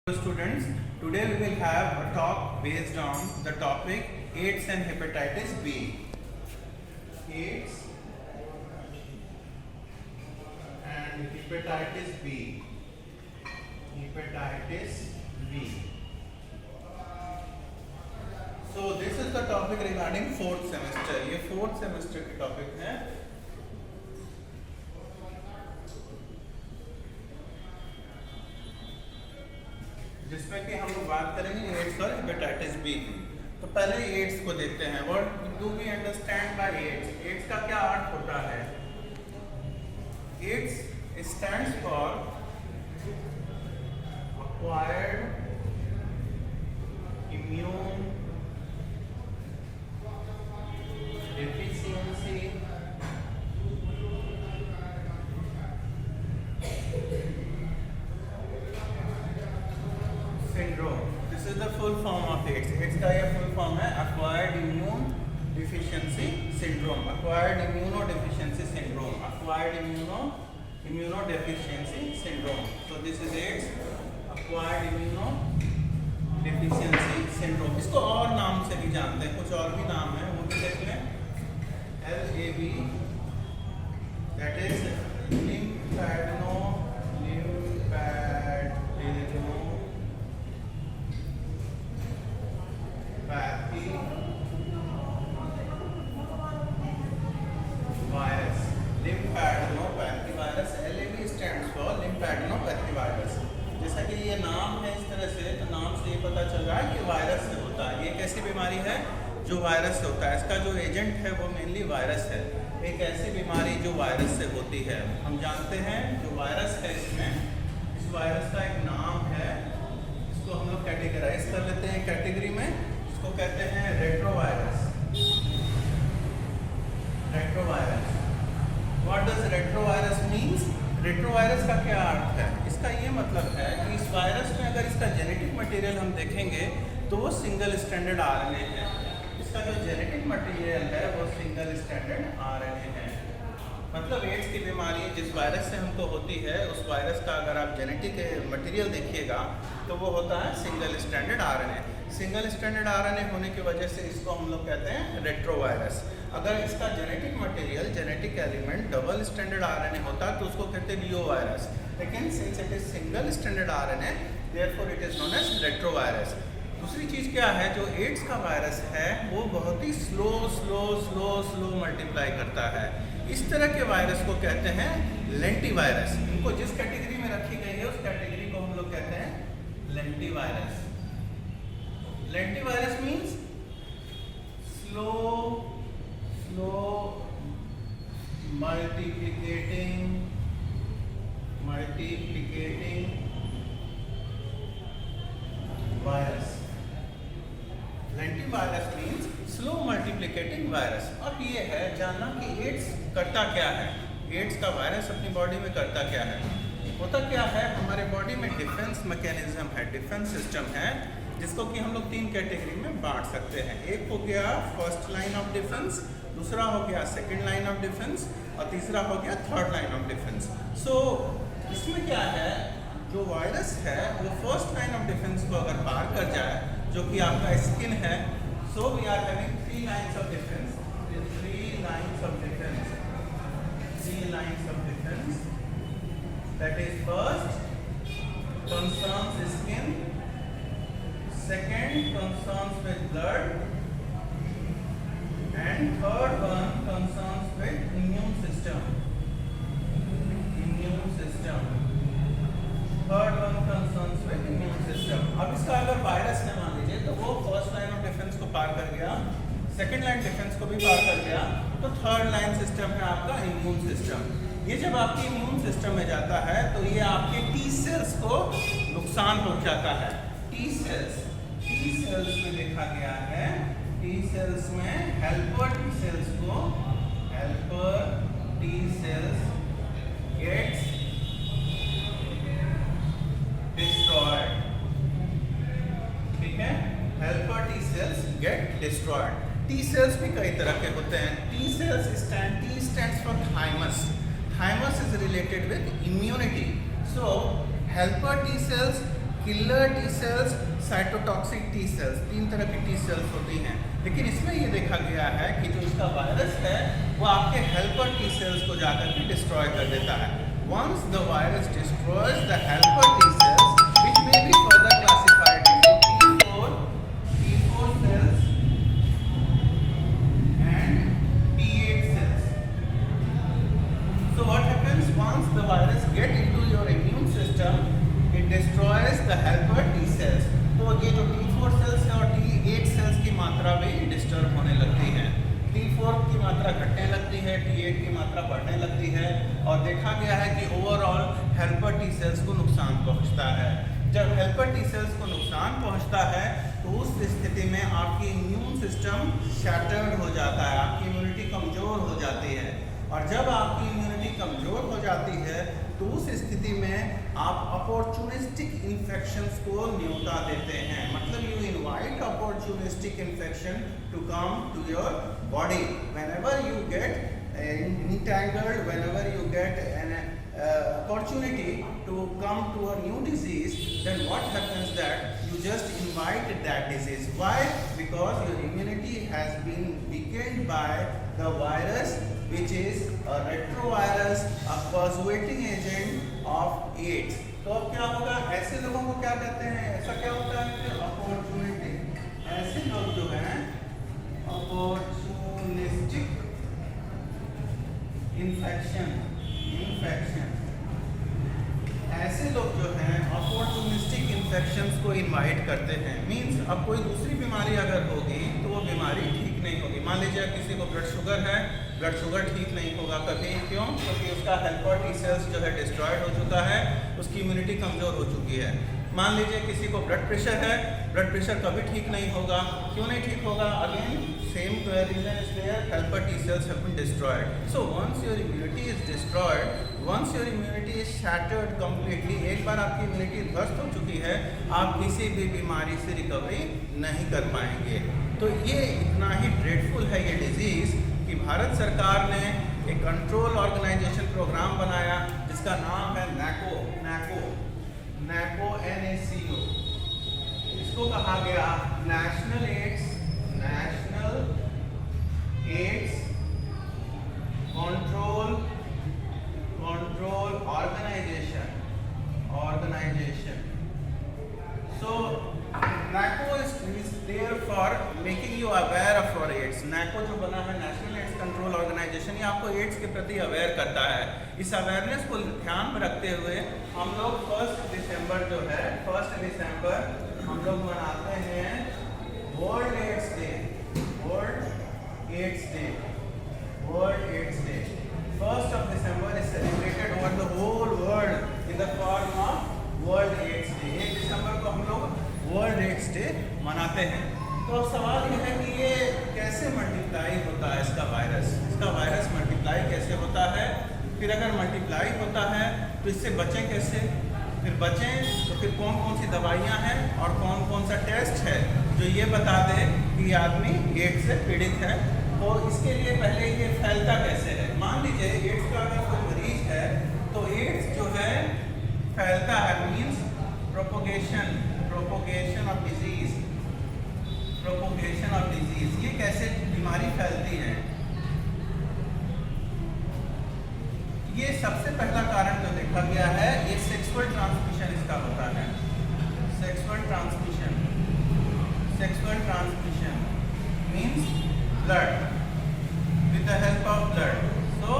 Students, today we will have a talk based on the topic AIDS and hepatitis B. AIDS and hepatitis B. Hepatitis B. So this is the topic regarding fourth semester. ये fourth semester की topic है. जिसमें कि हम लोग बात करेंगे ads और हेपेटाइटिस बी की। तो पहले एड्स को देखते हैं। What do we understand by AIDS? AIDS का क्या अर्थ होता है? AIDS stands for acquired immune deficiency syndrome. This is the full form of AIDS. AIDS का यह full form है acquired immune deficiency syndrome. Acquired immunodeficiency syndrome. Acquired immunodeficiency syndrome. So this is AIDS. Acquired immunodeficiency syndrome. इसको और नाम से भी जानते हैं, कुछ और भी नाम है, वो भी देख लें. LAB, that is lymphadenopathy virus. LAV stands for lymphadenopathy virus. जैसा कि ये नाम है इस तरह से, तो नाम से ये पता चल रहा है कि वायरस से होता है। ये कैसी बीमारी है जो वायरस से होता है? इसका जो एजेंट है वो मेनली वायरस है। एक ऐसी बीमारी जो वायरस से होती है, हम जानते हैं जो वायरस है इसमें, इस वायरस का एक नाम है, इसको हम लोग कैटेगराइज कर लेते हैं कैटेगरी में। इसको कहते हैं retrovirus. Retrovirus. What does retrovirus means? Retrovirus का क्या अर्थ है? इसका ये मतलब है कि इस वायरस में अगर इसका जेनेटिक मटेरियल हम देखेंगे तो वो सिंगल स्टैंडर्ड आरएनए है। इसका जो जेनेटिक मटेरियल है वो सिंगल स्टैंडर्ड आरएनए है। मतलब एड्स की बीमारी जिस वायरस से हमको होती है, उस वायरस का अगर आप जेनेटिक मटेरियल देखिएगा तो वो होता है single standard RNA. Single standard RNA होने की वजह से इसको हम लोग कहते हैं रेट्रोवायरस। अगर इसका genetic material, genetic element double standard RNA होता तो उसको कहते हैं लियोवायरस। लेकिन since it is single standard RNA, therefore it is known as retrovirus. दूसरी चीज़ क्या है, जो एड्स का वायरस है वो बहुत ही स्लो मल्टीप्लाई करता है। इस तरह के वायरस को कहते हैं लेंटिवायरस। इनको जिस कैटेगरी में रखी गई है उस कैटेगरी को हम लोग कहते हैं lentivirus. Lentivirus means slow multiplicating virus. Lentivirus means slow multiplicating virus. अब ये है जानना कि एड्स करता क्या है। एड्स का वायरस अपनी बॉडी में करता क्या है? होता क्या है, हमारे बॉडी में डिफेंस मैकेनिज्म है, डिफेंस सिस्टम है, जिसको कि हम लोग 3 कैटेगरी में बांट सकते हैं। एक हो गया फर्स्ट लाइन ऑफ डिफेंस, दूसरा हो गया सेकेंड लाइन ऑफ डिफेंस और तीसरा हो गया थर्ड लाइन ऑफ डिफेंस। सो इसमें क्या है, जो वायरस है वो फर्स्ट लाइन ऑफ डिफेंस को अगर पार कर जाए, जो कि आपका स्किन है, so we are having 3 lines of defence. 3 lines of defence. 3 lines of defence. That is first concerns skin, second concerns with blood, and third one concerns with immune system. Third one concerns with immune system. अब इसका अगर virus है मान लीजिए, तो वो first line of defence को पार कर गया, सेकेंड लाइन डिफेंस को भी पार कर गया, तो थर्ड लाइन सिस्टम है आपका इम्यून सिस्टम। ये जब आपके इम्यून सिस्टम में जाता है तो ये आपके टी सेल्स को नुकसान पहुंचाता है। टी सेल्स में देखा गया है, टी सेल्स में हेल्पर टी सेल्स को, helper T cells gets destroyed. ठीक है, helper T cells get destroyed. T cells भी कई तरह के होते हैं। T stands for thymus. Thymus is related with immunity. So helper T cells killer T cells, cytotoxic T cells, 3 तरह की टी सेल्स होती हैं। लेकिन इसमें ये देखा गया है कि जो इसका वायरस है वो आपके हेल्पर टी सेल्स को जाकर के डिस्ट्रॉय कर देता है। Once the virus destroys the helper T cells, which may be further classified into T4 cells and T8 cells. So what happens once the virus get into your immune system? It destroys the helper T cells. तो ये जो T4 cells है और T8 cells की मात्रा भी disturb होने लगती है। T4 की मात्रा घटने लगती है, T8 की मात्रा बढ़ने लगती है और देखा गया है कि ओवरऑल हेल्पर टी सेल्स को नुकसान पहुंचता है। जब हेल्पर टी सेल्स को नुकसान पहुंचता है तो उस स्थिति में आपकी इम्यून सिस्टम शैटर्ड हो जाता है, आपकी इम्यूनिटी कमज़ोर हो जाती है और जब आपकी इम्यूनिटी कमज़ोर हो जाती है तो उस स्थिति में आप अपॉर्चुनिस्टिक इन्फेक्शंस को न्योता देते हैं। मतलब you invite opportunistic infection to come to your body whenever you get entangled, whenever you get an opportunity to come to a new disease, then what happens that you just invite that disease. Why? Because your immunity has been weakened by the virus, which is a retrovirus, a causating agent of AIDS. तो अब क्या होगा, ऐसे लोगों को क्या कहते हैं, ऐसा क्या होता है कि अपॉर्चुनिटी, ऐसे लोग जो हैं opportunistic infection, ऐसे लोग जो हैं opportunistic infections को इनवाइट करते हैं। मींस अब कोई दूसरी बीमारी अगर होगी तो वो बीमारी ठीक नहीं होगी। मान लीजिए किसी को ब्लड शुगर है, ब्लड शुगर ठीक नहीं होगा कभी, क्यों? क्योंकि उसका हेल्पर टी सेल्स जो है डिस्ट्रॉयड हो चुका है, उसकी इम्यूनिटी कमज़ोर हो चुकी है। मान लीजिए किसी को ब्लड प्रेशर है, ब्लड प्रेशर कभी ठीक नहीं होगा। क्यों नहीं ठीक होगा? Again same reason is there, helper T cells have been destroyed. So once your immunity is destroyed, once your immunity is shattered completely, एक बार आपकी इम्यूनिटी ध्वस्त हो चुकी है, आप किसी भी बीमारी से रिकवरी नहीं कर पाएंगे। तो ये इतना ही ड्रेडफुल है ये डिजीज़ कि भारत सरकार ने एक कंट्रोल ऑर्गेनाइजेशन प्रोग्राम बनाया जिसका नाम है NACO, NACO। इसको कहा गया National AIDS Control Organisation. So NACO is there for making you aware of your AIDS. NACO जो बना है नेशनल एड्स कंट्रोल ऑर्गेनाइजेशन, ये आपको एड्स के प्रति अवेयर करता है। इस अवेयरनेस को ध्यान में रखते हुए हम लोग 1 दिसंबर जो है, 1 दिसंबर हम लोग मनाते हैं World AIDS Day. 1st of December is celebrated over the whole world in the form of World AIDS Day। 1 दिसंबर को हम लोग वर्ल्ड एड्स डे मनाते हैं। तो अब सवाल यह है कि ये कैसे मल्टीप्लाई होता है इसका वायरस मल्टीप्लाई कैसे होता है? फिर अगर मल्टीप्लाई होता है तो इससे बचें कैसे? फिर बचें तो फिर कौन कौन सी दवाइयाँ हैं और कौन कौन सा टेस्ट है जो ये बता दे कि आदमी एड्स से पीड़ित है। तो इसके लिए पहले ये फैलता कैसे है? मान लीजिए एड्स का अगर कोई मरीज है तो एड्स जो है फैलता है, मीन्स प्रोपोगेशन ऑफ डिजीज। ये कैसे बीमारी फैलती है? ये सबसे पहला कारण जो देखा गया है, ये सेक्सुअल ट्रांसमिशन इसका होता है। Sexual transmission means blood, with the help of blood. So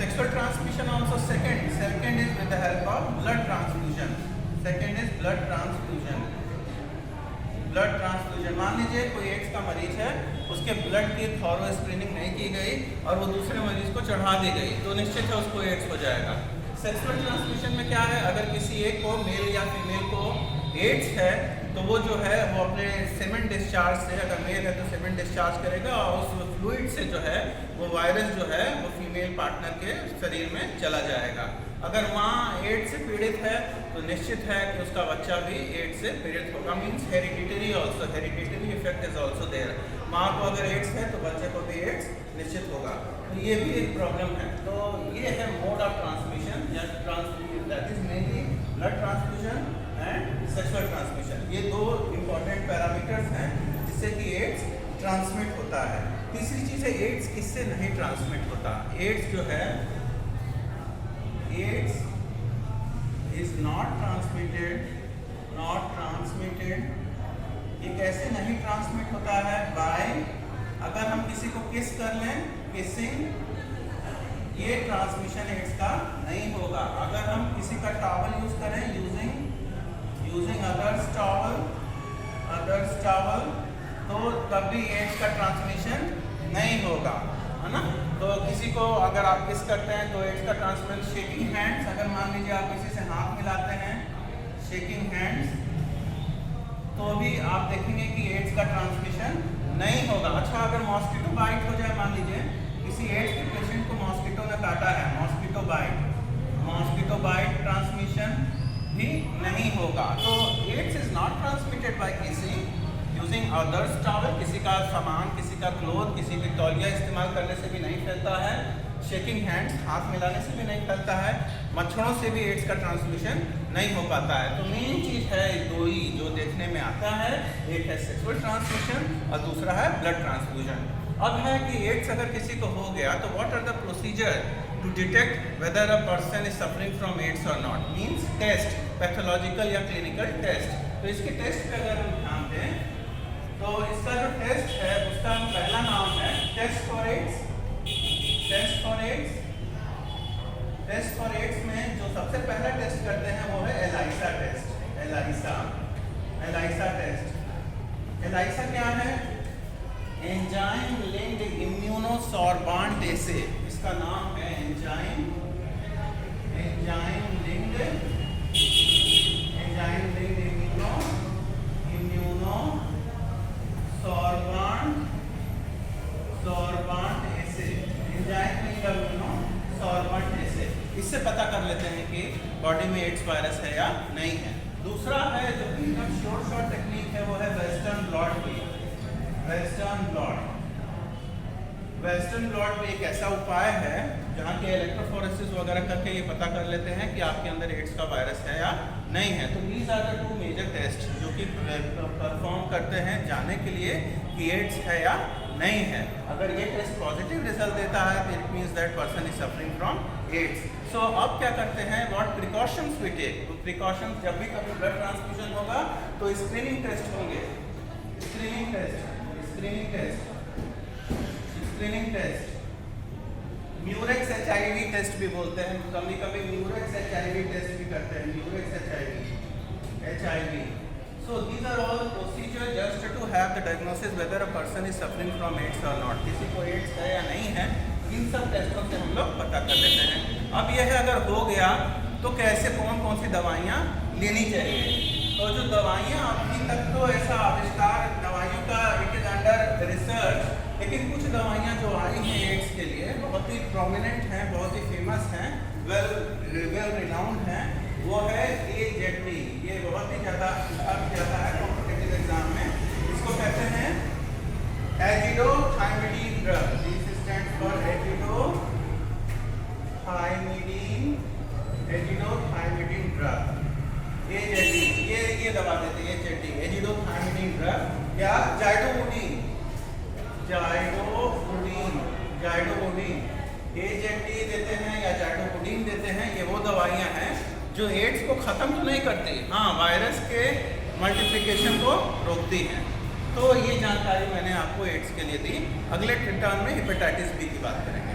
sexual transmission also second is with the help of blood transfusion. Second is blood transfusion। मान लीजिए कोई एड्स का मरीज है, उसके ब्लड की थॉरो स्क्रीनिंग नहीं की गई और वो दूसरे मरीज को चढ़ा दी गई, तो निश्चित है उसको एड्स हो जाएगा। सेक्सुअल ट्रांसमिशन में क्या है, अगर किसी एक को, मेल या फीमेल को एड्स है तो वो जो है वो अपने सेमेन डिस्चार्ज से, अगर मेल है तो सेमेन डिस्चार्ज करेगा और उस फ्लूइड से जो है वो वायरस जो है वो फीमेल पार्टनर के शरीर में चला जाएगा। अगर माँ एड्स से पीड़ित है तो निश्चित है कि उसका बच्चा भी एड्स से पीड़ित होगा। Means hereditary effect is also there. माँ को अगर एड्स है तो बच्चे को भी एड्स निश्चित होगा। तो ये भी एक प्रॉब्लम है। तो ये है mode of transmission, that is mainly blood transfusion and sexual transmission. ये दो इंपॉर्टेंट पैरामीटर्स हैं जिससे कि एड्स ट्रांसमिट होता है। तीसरी चीज़ है एड्स किससे नहीं ट्रांसमिट होता। एड्स जो है, एड्स इज नॉट ट्रांसमिटेड ये कैसे नहीं ट्रांसमिट होता है, बाय, अगर हम किसी को किस कर लें, किसिंग, ये ट्रांसमिशन एड्स का नहीं होगा। अगर हम किसी का टॉवल यूज करें, यूजिंग अदर्स टॉवल, तो तब भी एड्स का ट्रांसमिशन नहीं होगा, है ना। तो किसी को अगर आप किस करते हैं तो एड्स का ट्रांसमिशन, शेकिंग हैंड्स, अगर मान लीजिए आप किसी से हाथ मिलाते हैं, शेकिंग हैंड्स, तो भी आप देखेंगे कि एड्स का ट्रांसमिशन नहीं होगा। अच्छा, अगर मॉस्किटो बाइट हो जाए, मान लीजिए किसी एड्स के पेशेंट को मॉस्किटो ने काटा है, मॉस्किटो बाइट ट्रांसमिशन भी नहीं होगा। तो AIDS is not transmitted by kissing, using others towel, किसी का सामान, किसी का क्लोथ, किसी की तौलिया इस्तेमाल करने से भी नहीं फैलता है, शेकिंग हैंड्स, हाथ मिलाने से भी नहीं फैलता है, मच्छरों से भी एड्स का ट्रांसमिशन नहीं हो पाता है। तो मेन चीज़ है दो ही जो देखने में आता है, एक है सेक्सुअल ट्रांसमिशन और दूसरा है ब्लड ट्रांसफ्यूजन। अब है कि एड्स अगर किसी को हो गया तो what are the procedure to detect whether a person is suffering from AIDS और नॉट, मीन्स टेस्ट, पैथोलॉजिकल या क्लिनिकल टेस्ट। तो इसके टेस्ट पे अगर हम ध्यान दें तो इसका जो टेस्ट है उसका पहला नाम है test for AIDS. Test for AIDS में जो सबसे पहला टेस्ट करते हैं वो है ELISA test. ELISA test. ELISA क्या है? एंजाइम लिंक्ड इम्यूनोसॉर्बांट एसे, इसका नाम है enzyme linked immunosorbent assay, enzyme linked immunosorbent assay. इससे पता कर लेते हैं कि बॉडी में एड्स वायरस है या नहीं है। दूसरा है जो एकदम शॉर्ट टेक्निक है वो है वेस्टर्न ब्लॉट की। वेस्टर्न ब्लॉट भी एक ऐसा उपाय है जहाँ के इलेक्ट्रोफोरेसिस वगैरह करके ये पता कर लेते हैं कि आपके अंदर एड्स का वायरस है या नहीं है। तो these are the two major test जो कि परफॉर्म करते हैं जाने के लिए कि एड्स है या नहीं है। अगर ये टेस्ट पॉजिटिव रिजल्ट देता है तो it means that person is suffering from AIDS. So अब क्या करते हैं, व्हाट प्रिकॉशंस वी टेक। तो प्रिकॉशंस, जब भी कभी ब्लड ट्रांसफ्यूजन होगा तो स्क्रीनिंग टेस्ट होंगे। Screening test Murex HIV test भी बोलते हैं, कभी कभी म्यूरेक्स HIV टेस्ट भी करते हैं, Murex HIV। So these are all procedures just to have the diagnosis whether a person is suffering from AIDS or not, किसी को एड्स है या नहीं है, इन सब टेस्टों से हम लोग पता कर लेते हैं। अब यह है अगर हो गया तो कैसे कौन सी दवाइयाँ लेनी चाहिए। तो जो दवाइयाँ अभी तक तो ऐसा आविष्कार दवाइयों का इट इज अंडर रिसर्च, लेकिन कुछ दवाइयाँ जो आई हैं एड्स के लिए बहुत ही प्रोमिनेंट हैं, बहुत ही फेमस हैं, वेल रिनाउंड हैं, वो है AZD। ये बहुत ही ज़्यादा पूछा भी जाता है कॉम्पिटिटिव एग्जाम में। इसको कहते हैं azidothymidine drug. This stands for azidothymidine drug, AZD। ये दवा देते हैं AZD, एजिडोथाइमिडीन ड्रग या जाइडोवुडीन। AZD देते हैं या जाइडोवुडीन देते हैं। ये वो दवाइयाँ हैं जो एड्स को ख़त्म तो नहीं करती, हाँ वायरस के मल्टीप्लिकेशन को रोकती हैं। तो ये जानकारी मैंने आपको एड्स के लिए दी। अगले टर्न में हेपेटाइटिस बी की बात करेंगे।